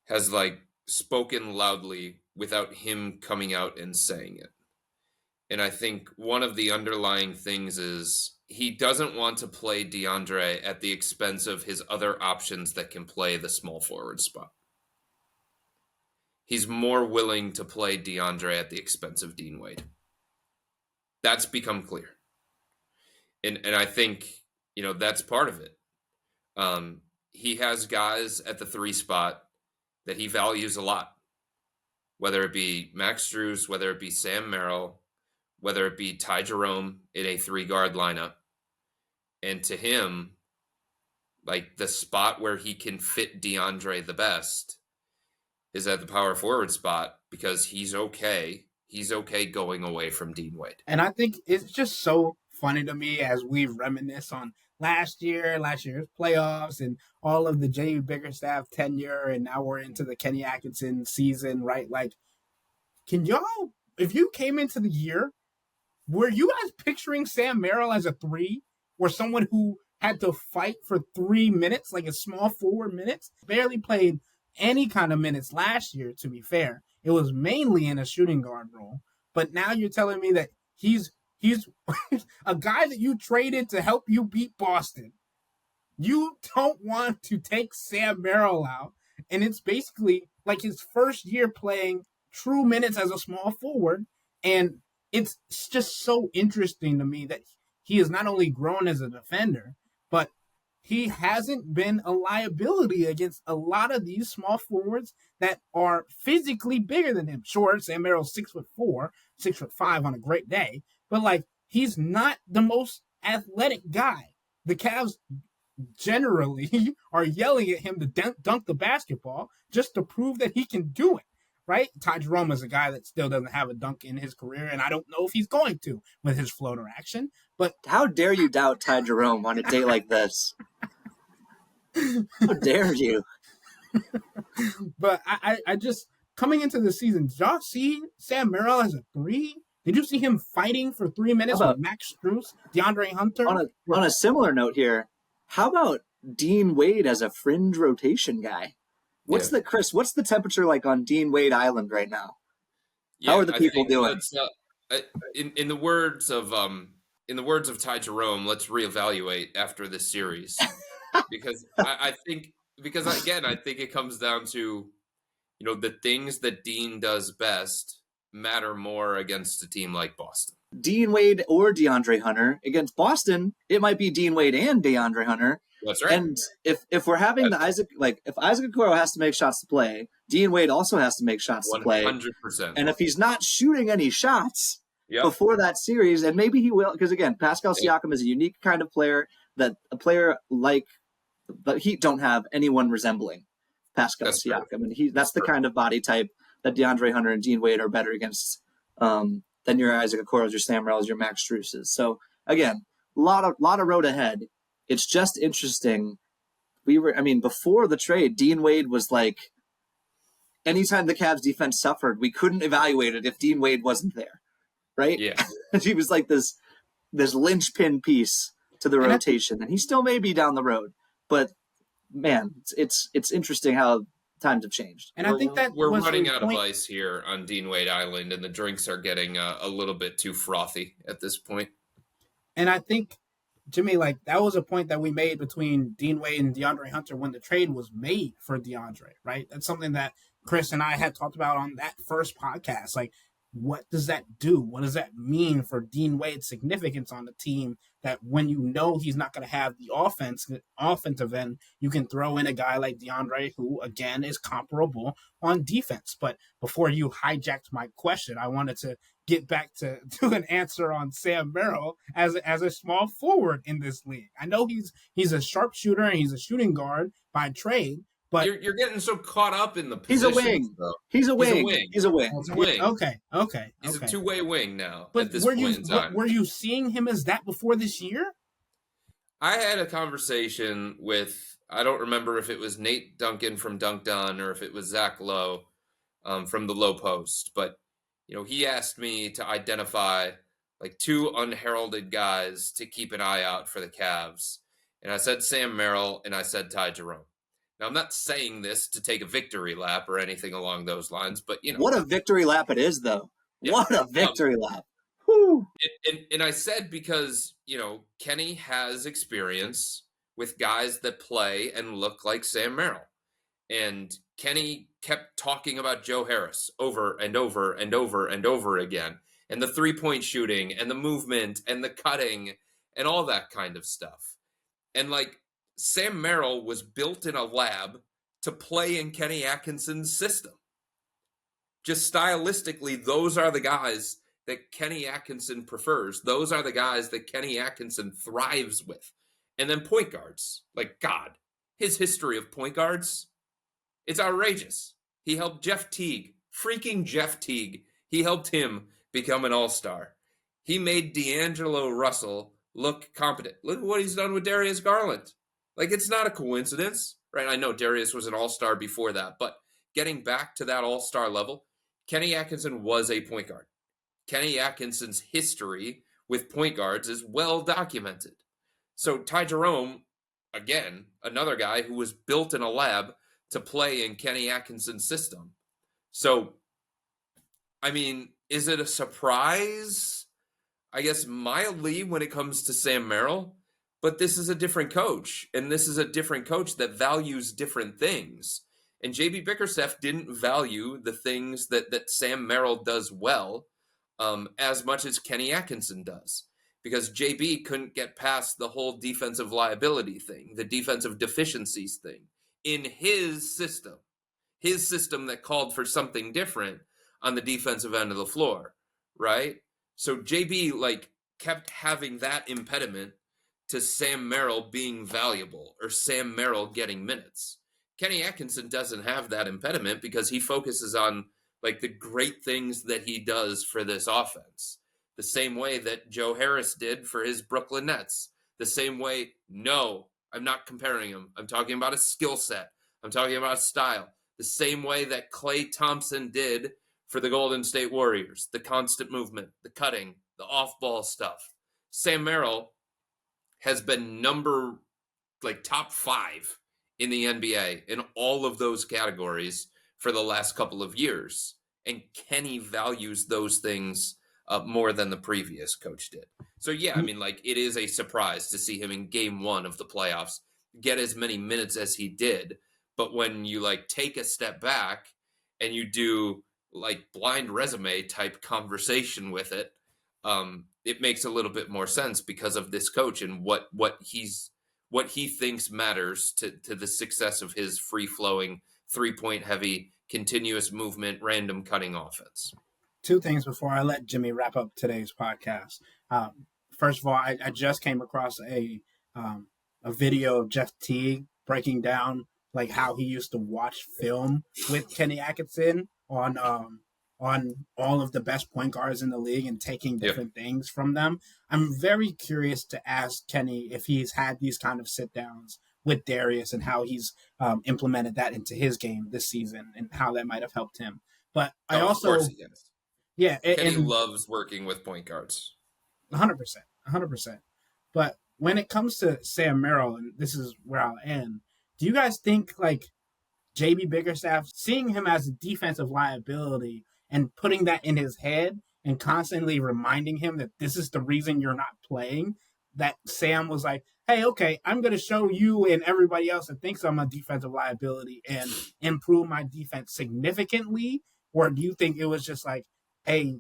has like spoken loudly without him coming out and saying it. And I think one of the underlying things is he doesn't want to play DeAndre at the expense of his other options that can play the small forward spot. He's more willing to play DeAndre at the expense of Dean Wade. That's become clear. And I think, that's part of it. He has guys at the 3 spot that he values a lot, whether it be Max Strus, whether it be Sam Merrill, whether it be Ty Jerome in a 3-guard lineup. And to him, like the spot where he can fit DeAndre the best is at the power forward spot because he's okay. He's okay going away from Dean Wade. And I think it's just so funny to me as we reminisce on last year's playoffs and all of the Jamie Bickerstaff tenure, and now we're into the Kenny Atkinson season, right? Like, if you came into the year, were you guys picturing Sam Merrill as a 3 or someone who had to fight for 3 minutes, like a small forward minutes? Barely played any kind of minutes last year, to be fair. It was mainly in a shooting guard role. But now you're telling me that he's a guy that you traded to help you beat Boston. You don't want to take Sam Merrill out. And it's basically like his first year playing true minutes as a small forward. And it's just so interesting to me that he has not only grown as a defender, but he hasn't been a liability against a lot of these small forwards that are physically bigger than him. Sure, Sam Merrill's 6'4", 6'5" on a great day, but like he's not the most athletic guy. The Cavs generally are yelling at him to dunk the basketball just to prove that he can do it. Right? Ty Jerome is a guy that still doesn't have a dunk in his career, and I don't know if he's going to with his floater action. But how dare you doubt Ty Jerome on a day like this? How dare you? But I just, coming into the season, did y'all see Sam Merrill as a 3? Did you see him fighting for 3 minutes with Max Strus, DeAndre Hunter? On a similar note here, how about Dean Wade as a fringe rotation guy? What's the temperature like on Dean Wade Island right now? Yeah, how are the people doing? In the words of Ty Jerome, let's reevaluate after this series because I think it comes down to the things that Dean does best matter more against a team like Boston. Dean Wade or DeAndre Hunter against Boston, it might be Dean Wade and DeAndre Hunter. That's right. And if we're having if Isaac Okoro has to make shots to play, Dean Wade also has to make shots to play. 100%. And if he's not shooting any shots before that series, and maybe he will, because again, Pascal Siakam is a unique kind of player that a player like the Heat don't have anyone resembling Pascal Siakam, and that's the kind of body type that DeAndre Hunter and Dean Wade are better against than your Isaac Okoro's, your Sam Merrill's, your Max Strus's. So again, a lot of road ahead. It's just interesting. Before the trade, Dean Wade was like, anytime the Cavs defense suffered, we couldn't evaluate it if Dean Wade wasn't there, right? Yeah. He was like this linchpin piece to the rotation, and he still may be down the road. But man, it's interesting how times have changed. And I think that we're running out of ice here on Dean Wade Island, and the drinks are getting a little bit too frothy at this point. And I think, Jimmy, like that was a point that we made between Dean Wade and DeAndre Hunter when the trade was made for DeAndre, right? That's something that Chris and I had talked about on that first podcast. Like, what does that do? What does that mean for Dean Wade's significance on the team that when he's not going to have the offensive end, you can throw in a guy like DeAndre who, again, is comparable on defense. But before you hijacked my question, I wanted to get back to an answer on Sam Merrill as a small forward in this league. I know he's a sharpshooter and he's a shooting guard by trade, but you're getting so caught up in the position. He's a wing. Okay. He's a two-way wing now. But at this point in time, were you seeing him as that before this year? I had a conversation with, I don't remember if it was Nate Duncan from Dunked On or if it was Zach Lowe from the Low Post, but he asked me to identify like 2 unheralded guys to keep an eye out for the Cavs. And I said Sam Merrill and I said Ty Jerome. Now, I'm not saying this to take a victory lap or anything along those lines, but, What a victory lap it is, though. Yeah. What a victory lap. Whew. And I said because, Kenny has experience with guys that play and look like Sam Merrill. And Kenny kept talking about Joe Harris over and over and over and over again, and the three-point shooting and the movement and the cutting and all that kind of stuff. And Sam Merrill was built in a lab to play in Kenny Atkinson's system. Just stylistically, those are the guys that Kenny Atkinson prefers. Those are the guys that Kenny Atkinson thrives with. And then point guards. God, his history of point guards, it's outrageous. He helped freaking Jeff Teague. He helped him become an all-star. He made D'Angelo Russell look competent. Look at what he's done with Darius Garland. It's not a coincidence, right? I know Darius was an all-star before that, but getting back to that all-star level, Kenny Atkinson was a point guard. Kenny Atkinson's history with point guards is well documented. So Ty Jerome, again, another guy who was built in a lab to play in Kenny Atkinson's system. So, is it a surprise? I guess mildly when it comes to Sam Merrill, but this is a different coach, and this is a different coach that values different things. And JB Bickerstaff didn't value the things that Sam Merrill does well as much as Kenny Atkinson does, because JB couldn't get past the whole defensive liability thing, the defensive deficiencies thing in his system that called for something different on the defensive end of the floor, right? So JB kept having that impediment to Sam Merrill being valuable or Sam Merrill getting minutes. Kenny Atkinson doesn't have that impediment because he focuses on the great things that he does for this offense. The same way that Joe Harris did for his Brooklyn Nets. The same way, no, I'm not comparing him. I'm talking about a skill set. I'm talking about a style. The same way that Klay Thompson did for the Golden State Warriors. The constant movement, the cutting, the off-ball stuff. Sam Merrill has been top 5 in the NBA in all of those categories for the last couple of years. And Kenny values those things more than the previous coach did. So, yeah, it is a surprise to see him in game 1 of the playoffs get as many minutes as he did. But when you take a step back and you do blind resume type conversation with it, it makes a little bit more sense because of this coach and what he thinks matters to the success of his free-flowing, 3-point heavy, continuous movement, random cutting offense. 2 things before I let Jimmy wrap up today's podcast. First of all, I just came across a video of Jeff Teague breaking down how he used to watch film with Kenny Atkinson on all of the best point guards in the league and taking different things from them. I'm very curious to ask Kenny if he's had these kind of sit downs with Darius and how he's implemented that into his game this season and how that might have helped him. But I also, of course he has. Yeah, Kenny loves working with point guards. 100%. But when it comes to Sam Merrill, and this is where I'll end, do you guys think JB Bickerstaff, seeing him as a defensive liability and putting that in his head and constantly reminding him that this is the reason you're not playing, that Sam was like, hey, okay, I'm going to show you and everybody else that thinks I'm a defensive liability and improve my defense significantly? Or do you think it was just a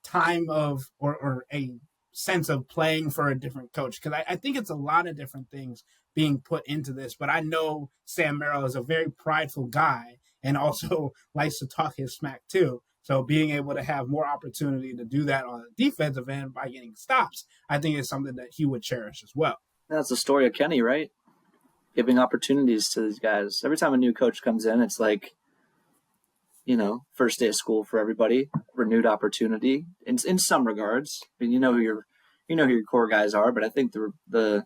time of or a sense of playing for a different coach? Because I think it's a lot of different things being put into this, but I know Sam Merrill is a very prideful guy and also likes to talk his smack too. So being able to have more opportunity to do that on the defensive end by getting stops, I think is something that he would cherish as well. That's the story of Kenny, right? Giving opportunities to these guys. Every time a new coach comes in, it's first day of school for everybody, renewed opportunity in some regards. I mean, you know who your core guys are, but I think the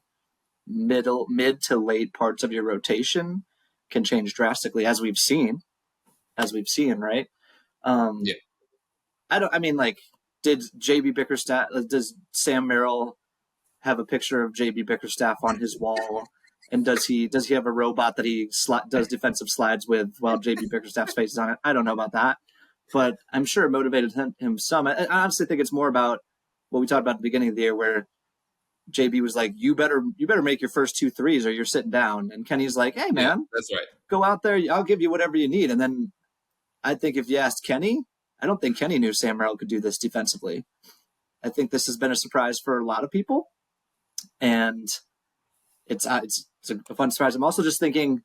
mid to late parts of your rotation can change drastically, as we've seen, right? Did JB Bickerstaff, does Sam Merrill have a picture of JB Bickerstaff on his wall And does he have a robot that he does defensive slides with while JB Bickerstaff's face is on it? I don't know about that, but I'm sure it motivated him some. I honestly think it's more about what we talked about at the beginning of the year, where JB was like, you better make your first 2 threes or you're sitting down. And Kenny's like, hey, man, that's right. Go out there. I'll give you whatever you need. And then I think if you asked Kenny, I don't think Kenny knew Sam Merrill could do this defensively. I think this has been a surprise for a lot of people. And it's a fun surprise. I'm also just thinking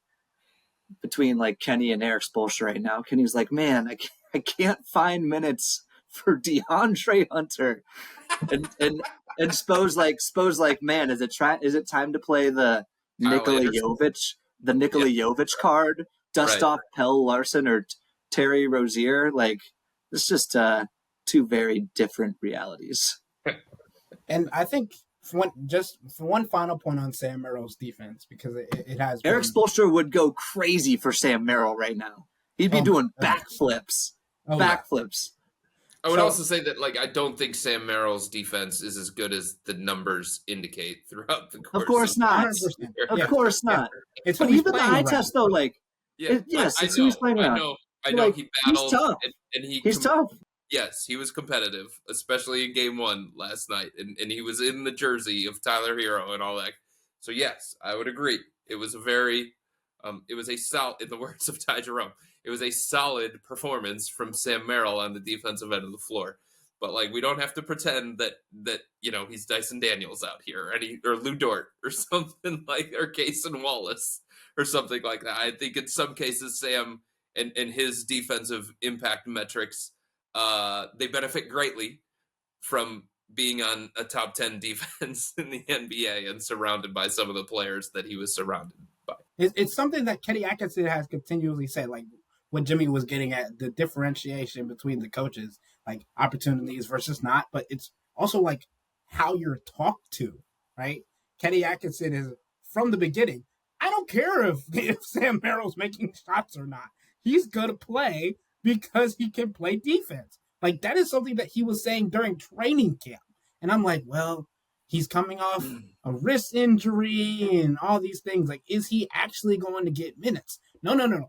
between like Kenny and Eric Spoelstra right now. Kenny's like, man, I can't find minutes for DeAndre Hunter. And Spo's like, man, is it time to play the Nikola Jovic card, dust off Pell Larson or Terry Rozier? Like, it's just two very different realities. And I think for one final point on Sam Merrill's defense, because it has Eric Spoelstra would go crazy for Sam Merrill right now. He'd be doing backflips. Backflips. I would also say that, like, I don't think Sam Merrill's defense is as good as the numbers indicate throughout the course. Of course not. Of course not. It's but even the eye test, though, like, yes, it's who he's playing around. I know he battled. He's tough. And he's tough. Yes, he was competitive, especially in game 1 last night. And he was in the jersey of Tyler Hero and all that. So, yes, I would agree. It was a very it was a solid, in the words of Ty Jerome, it was a solid performance from Sam Merrill on the defensive end of the floor. But, like, we don't have to pretend that you know, he's Dyson Daniels out here or Lou Dort or something like, or Cason Wallace or something like that. I think in some cases Sam and his defensive impact metrics, they benefit greatly from being on a top 10 defense in the NBA and surrounded by some of the players that he was surrounded by. It's something that Kenny Atkinson has continually said, like what Jimmy was getting at, the differentiation between the coaches, like opportunities versus not, but it's also like how you're talked to, right? Kenny Atkinson is, from the beginning, I don't care if Sam Merrill's making shots or not. He's going to play because he can play defense. Like, that is something that he was saying during training camp. And I'm like, well, he's coming off a wrist injury and all these things. Like, is he actually going to get minutes? No.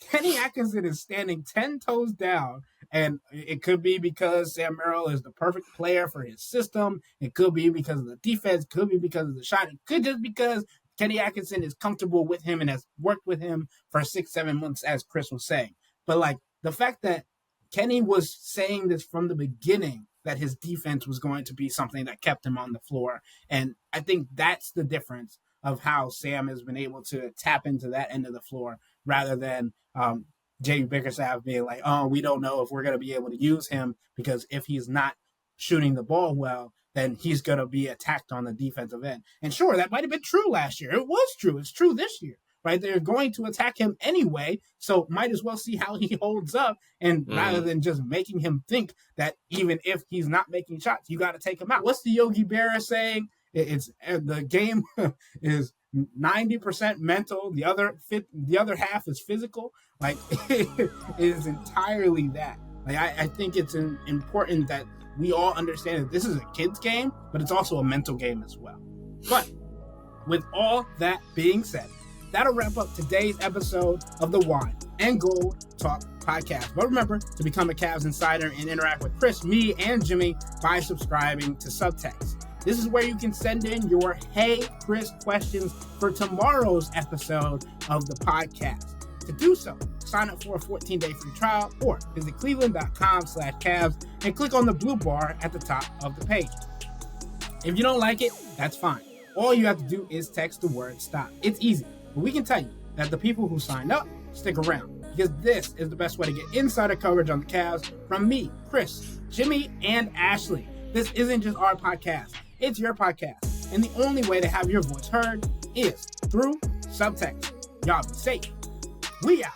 Kenny Atkinson is standing 10 toes down, and it could be because Sam Merrill is the perfect player for his system. It could be because of the defense. It could be because of the shot. It could just because Kenny Atkinson is comfortable with him and has worked with him for 6-7 months, as Chris was saying. But, like, the fact that Kenny was saying this from the beginning, that his defense was going to be something that kept him on the floor. And I think that's the difference of how Sam has been able to tap into that end of the floor rather than J.B. Bickerstaff being like, oh, we don't know if we're going to be able to use him because if he's not shooting the ball well, then he's going to be attacked on the defensive end. And sure, that might have been true last year. It was true. It's true this year. Right, they're going to attack him anyway, so might as well see how he holds up, and rather than just making him think that even if he's not making shots, you got to take him out. What's the Yogi Berra saying? It's the game is 90% mental, the other half is physical. Like, it is entirely that. Like, I think it's important that we all understand that this is a kid's game, but it's also a mental game as well. But with all that being said, that'll wrap up today's episode of the Wine and Gold Talk podcast. But remember to become a Cavs Insider and interact with Chris, me, and Jimmy by subscribing to Subtext. This is where you can send in your Hey Chris questions for tomorrow's episode of the podcast. To do so, sign up for a 14-day free trial or visit cleveland.com/Cavs and click on the blue bar at the top of the page. If you don't like it, that's fine. All you have to do is text the word STOP. It's easy. But we can tell you that the people who signed up stick around because this is the best way to get insider coverage on the Cavs from me, Chris, Jimmy, and Ashley. This isn't just our podcast. It's your podcast. And the only way to have your voice heard is through Subtext. Y'all be safe. We out.